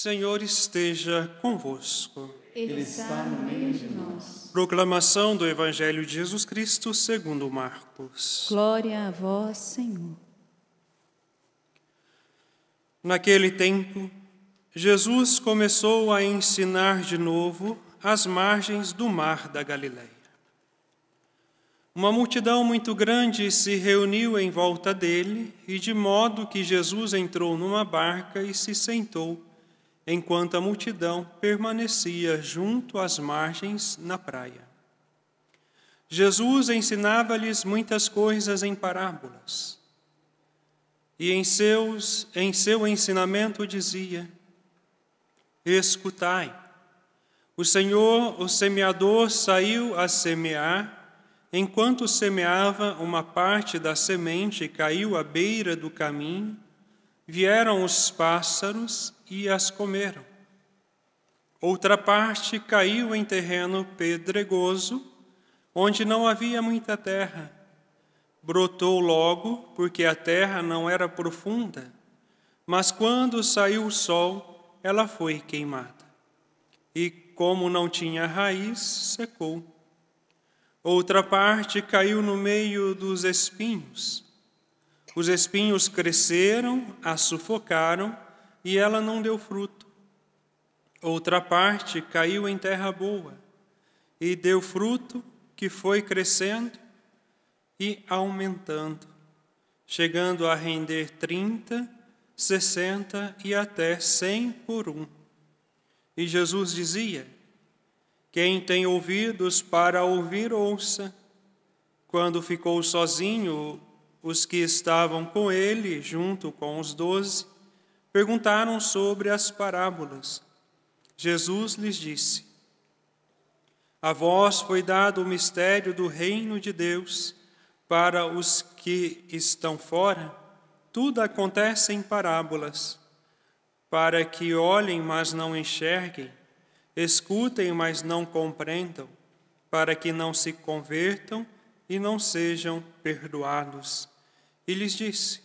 Senhor esteja convosco. Ele está no meio de nós. Proclamação do Evangelho de Jesus Cristo segundo Marcos. Glória a vós, Senhor. Naquele tempo, Jesus começou a ensinar de novo às margens do mar da Galileia. Uma multidão muito grande se reuniu em volta dele, e de modo que Jesus entrou numa barca e se sentou, enquanto a multidão permanecia junto às margens na praia. Jesus ensinava-lhes muitas coisas em parábolas, e em seu ensinamento dizia: escutai, o semeador saiu a semear. Enquanto semeava, uma parte da semente caiu à beira do caminho, vieram os pássaros e as comeram. Outra parte caiu em terreno pedregoso, onde não havia muita terra. Brotou logo, porque a terra não era profunda, mas quando saiu o sol, ela foi queimada. E como não tinha raiz, secou. Outra parte caiu no meio dos espinhos. Os espinhos cresceram, a sufocaram, e ela não deu fruto. Outra parte caiu em terra boa, e deu fruto, que foi crescendo e aumentando, chegando a render 30, 60 e até 100 por um. E Jesus dizia: quem tem ouvidos para ouvir, ouça. Quando ficou sozinho, os que estavam com ele, junto com os 12, perguntaram sobre as parábolas. Jesus lhes disse: a vós foi dado o mistério do reino de Deus. Para os que estão fora, tudo acontece em parábolas, para que olhem, mas não enxerguem, escutem, mas não compreendam, para que não se convertam e não sejam perdoados. E lhes disse: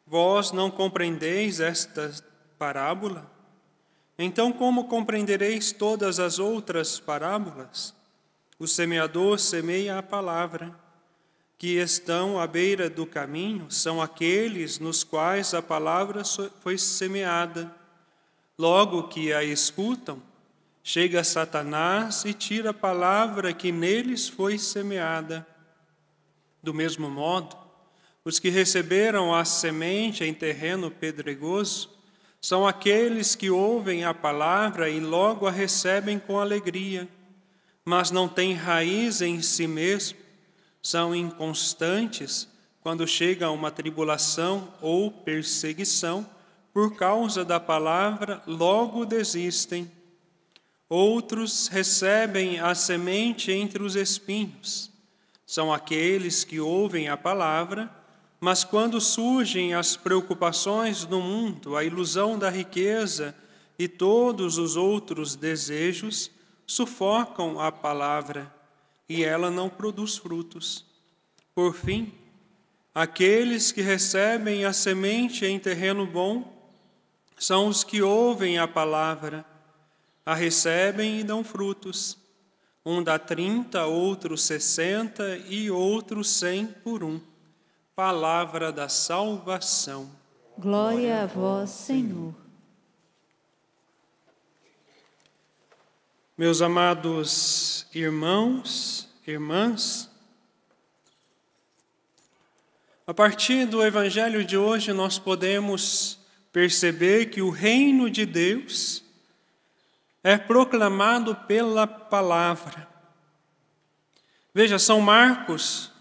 vós não compreendeis esta parábola? Então como compreendereis todas as outras parábolas? O semeador semeia a palavra. Que estão à beira do caminho são aqueles nos quais a palavra foi semeada. Logo que a escutam, chega Satanás e tira a palavra que neles foi semeada. Do mesmo modo, os que receberam a semente em terreno pedregoso são aqueles que ouvem a palavra e logo a recebem com alegria, mas não têm raiz em si mesmo, são inconstantes. Quando chega uma tribulação ou perseguição, por causa da palavra, logo desistem. Outros recebem a semente entre os espinhos. São aqueles que ouvem a palavra, mas quando surgem as preocupações do mundo, a ilusão da riqueza e todos os outros desejos, sufocam a palavra e ela não produz frutos. Por fim, aqueles que recebem a semente em terreno bom são os que ouvem a palavra, a recebem e dão frutos. Um dá 30, outro 60 e outro 100 por um. Palavra da salvação. Glória a vós, Senhor. Meus amados irmãos, irmãs, a partir do Evangelho de hoje nós podemos perceber que o reino de Deus é proclamado pela palavra. Veja, São Marcos,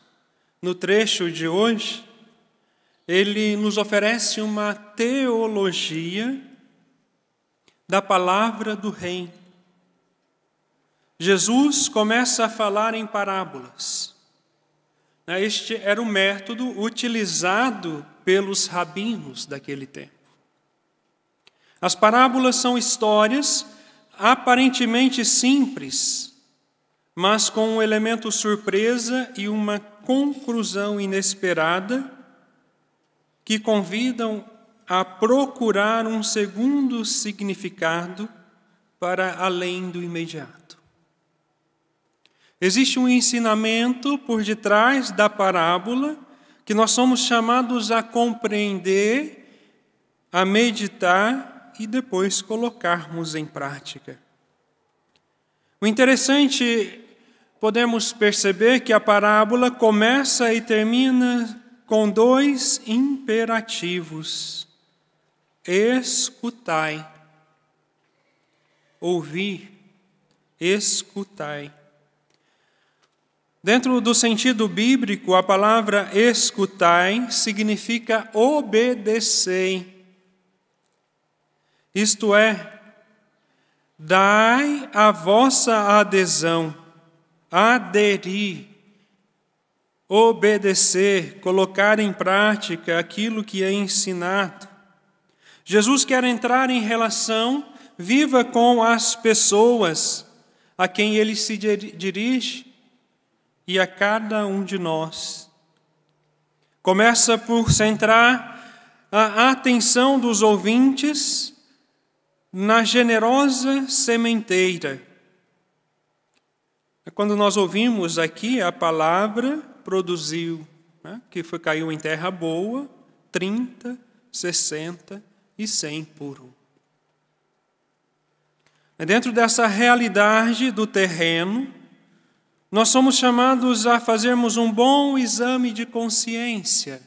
no trecho de hoje, ele nos oferece uma teologia da palavra do reino. Jesus começa a falar em parábolas. Este era o método utilizado pelos rabinos daquele tempo. As parábolas são histórias aparentemente simples, mas com um elemento surpresa e uma conclusão inesperada que convidam a procurar um segundo significado para além do imediato. Existe um ensinamento por detrás da parábola que nós somos chamados a compreender, a meditar e depois colocarmos em prática. O interessante, podemos perceber que a parábola começa e termina com dois imperativos. Escutai. Ouvir, escutai. Dentro do sentido bíblico, a palavra escutai significa obedecei. Isto é, dai a vossa adesão, aderir, obedecer, colocar em prática aquilo que é ensinado. Jesus quer entrar em relação viva com as pessoas a quem ele se dirige e a cada um de nós. Começa por centrar a atenção dos ouvintes na generosa sementeira. Quando nós ouvimos aqui, a palavra produziu, caiu em terra boa, 30, 60 e 100 por um. Dentro dessa realidade do terreno, nós somos chamados a fazermos um bom exame de consciência.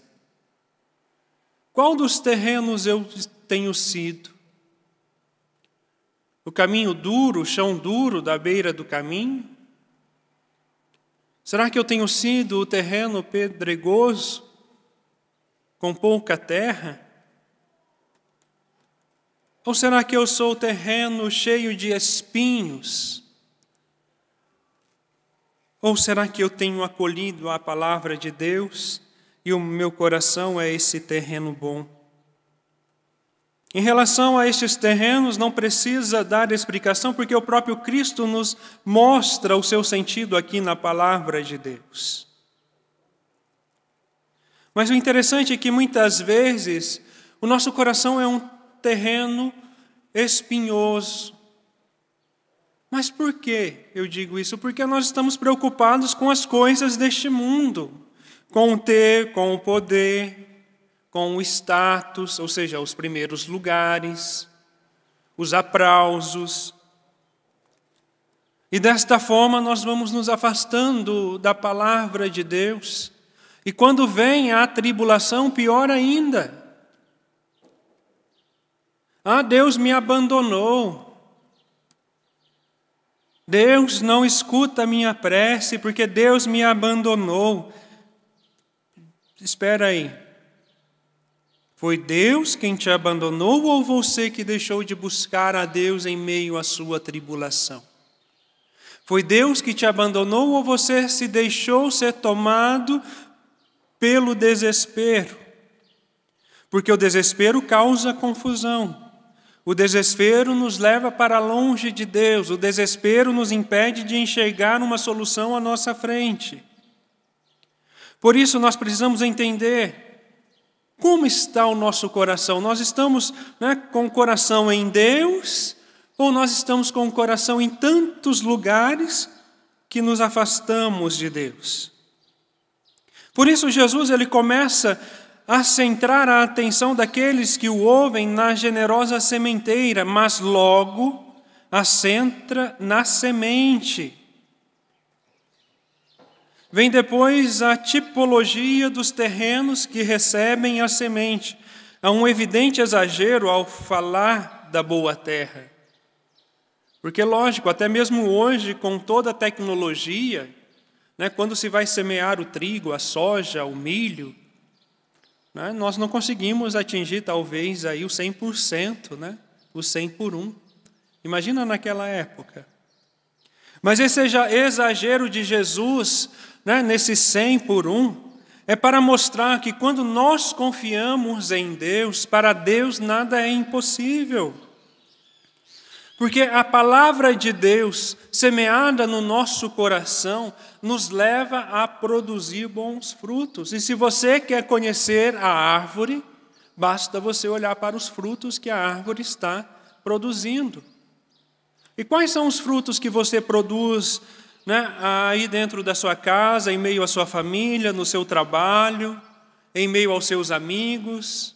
Qual dos terrenos eu tenho sido? O caminho duro, o chão duro da beira do caminho? Será que eu tenho sido o terreno pedregoso, com pouca terra? Ou será que eu sou o terreno cheio de espinhos? Ou será que eu tenho acolhido a palavra de Deus e o meu coração é esse terreno bom? Em relação a estes terrenos, não precisa dar explicação, porque o próprio Cristo nos mostra o seu sentido aqui na palavra de Deus. Mas o interessante é que muitas vezes o nosso coração é um terreno espinhoso. Mas por que eu digo isso? Porque nós estamos preocupados com as coisas deste mundo, com o ter, com o poder, com o status, ou seja, os primeiros lugares, os aplausos. E desta forma nós vamos nos afastando da palavra de Deus. E quando vem a tribulação, pior ainda. Deus me abandonou. Deus não escuta a minha prece porque Deus me abandonou. Espera aí. Foi Deus quem te abandonou ou você que deixou de buscar a Deus em meio à sua tribulação? Foi Deus que te abandonou ou você se deixou ser tomado pelo desespero? Porque o desespero causa confusão. O desespero nos leva para longe de Deus. O desespero nos impede de enxergar uma solução à nossa frente. Por isso nós precisamos entender como está o nosso coração. Nós estamos com o coração em Deus ou nós estamos com o coração em tantos lugares que nos afastamos de Deus? Por isso Jesus ele começa a centrar a atenção daqueles que o ouvem na generosa sementeira, mas logo a centra na semente. Vem depois a tipologia dos terrenos que recebem a semente. Há um evidente exagero ao falar da boa terra. Porque, lógico, até mesmo hoje, com toda a tecnologia, quando se vai semear o trigo, a soja, o milho, nós não conseguimos atingir talvez aí o 100%, o 100 por 1. Imagina naquela época. Mas esse exagero de Jesus, nesse 100 por 1, é para mostrar que quando nós confiamos em Deus, para Deus nada é impossível. Porque a palavra de Deus, semeada no nosso coração, nos leva a produzir bons frutos. E se você quer conhecer a árvore, Basta você olhar para os frutos que a árvore está produzindo. E quais são os frutos que você produz, né, aí dentro da sua casa, em meio à sua família, no seu trabalho, em meio aos seus amigos,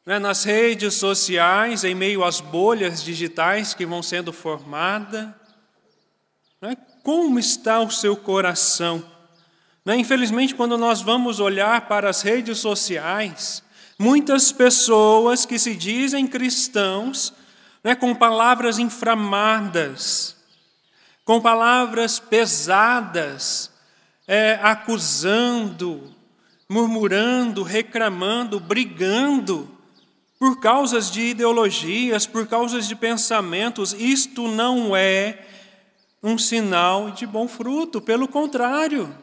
né, nas redes sociais, em meio às bolhas digitais que vão sendo formadas? Né? Como está o seu coração? Né? Infelizmente, quando nós vamos olhar para as redes sociais, muitas pessoas que se dizem cristãos, né, com palavras inflamadas, com palavras pesadas, acusando, murmurando, reclamando, brigando, por causas de ideologias, por causas de pensamentos. Isto não é um sinal de bom fruto, pelo contrário.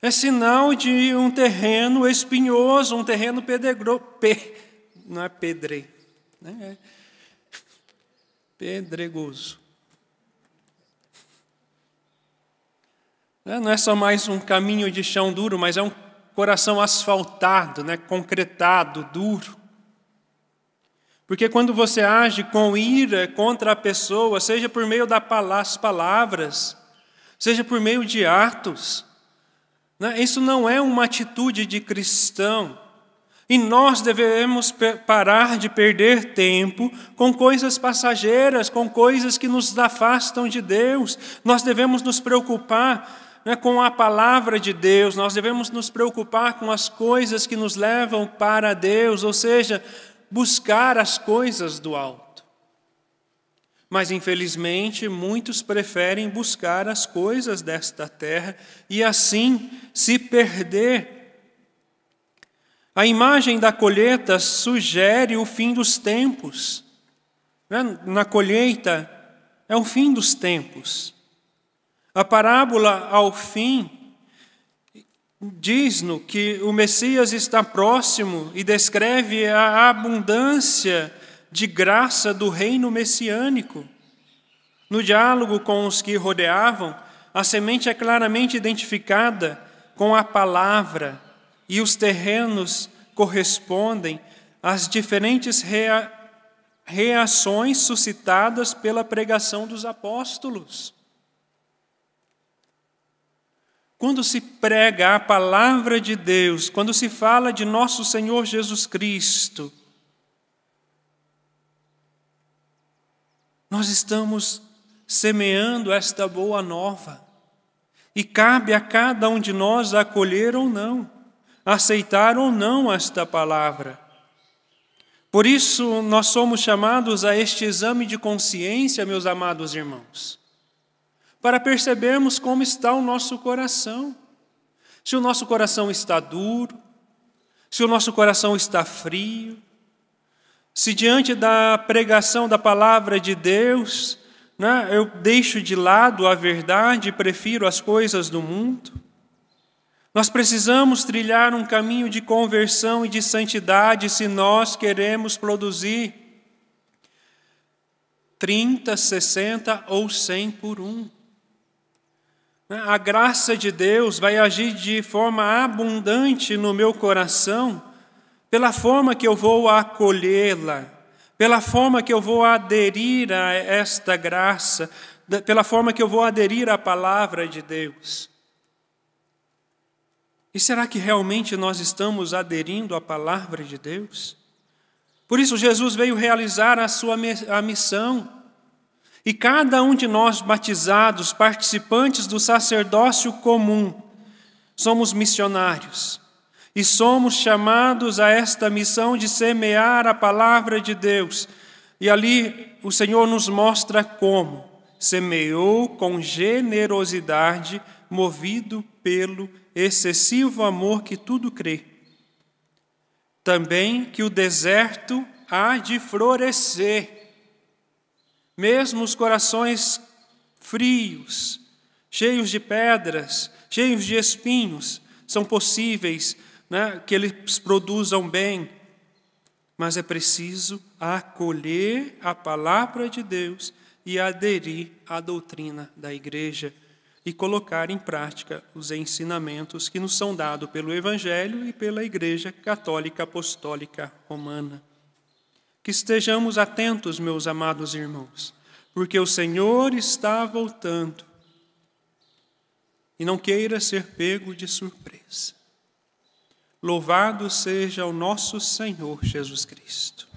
É sinal de um terreno espinhoso, um terreno não é pedreiro, né? É pedregoso. Não é só mais um caminho de chão duro, mas é um coração asfaltado, né? Concretado, duro. Porque quando você age com ira contra a pessoa, seja por meio das palavras, seja por meio de atos, né? Isso não é uma atitude de cristão. E nós devemos parar de perder tempo com coisas passageiras, com coisas que nos afastam de Deus. Nós devemos nos preocupar, né, com a palavra de Deus, nós devemos nos preocupar com as coisas que nos levam para Deus, ou seja, buscar as coisas do alto. Mas, infelizmente, muitos preferem buscar as coisas desta terra e, assim, se perder. A imagem da colheita sugere o fim dos tempos. Na colheita é o fim dos tempos. A parábola, ao fim, diz-nos que o Messias está próximo e descreve a abundância de graça do reino messiânico. No diálogo com os que rodeavam, a semente é claramente identificada com a palavra, e os terrenos correspondem às diferentes reações suscitadas pela pregação dos apóstolos. Quando se prega a palavra de Deus, quando se fala de nosso Senhor Jesus Cristo, nós estamos semeando esta boa nova. E cabe a cada um de nós acolher ou não, aceitar ou não esta palavra. Por isso, nós somos chamados a este exame de consciência, meus amados irmãos, para percebermos como está o nosso coração. Se o nosso coração está duro, se o nosso coração está frio, se diante da pregação da palavra de Deus, né, eu deixo de lado a verdade e prefiro as coisas do mundo. Nós precisamos trilhar um caminho de conversão e de santidade se nós queremos produzir 30, 60 ou 100 por um. A graça de Deus vai agir de forma abundante no meu coração, pela forma que eu vou acolhê-la, pela forma que eu vou aderir a esta graça, pela forma que eu vou aderir à palavra de Deus. E será que realmente nós estamos aderindo à palavra de Deus? Por isso Jesus veio realizar a missão. E cada um de nós batizados, participantes do sacerdócio comum, somos missionários. E somos chamados a esta missão de semear a palavra de Deus. E ali o Senhor nos mostra como. Semeou com generosidade, movido pelo excessivo amor que tudo crê. Também que o deserto há de florescer. Mesmo os corações frios, cheios de pedras, cheios de espinhos, são possíveis, né, que eles produzam bem. Mas é preciso acolher a palavra de Deus e aderir à doutrina da igreja. e colocar em prática os ensinamentos que nos são dados pelo Evangelho e pela Igreja Católica Apostólica Romana. Que estejamos atentos, meus amados irmãos, porque o Senhor está voltando e não queira ser pego de surpresa. Louvado seja o nosso Senhor Jesus Cristo.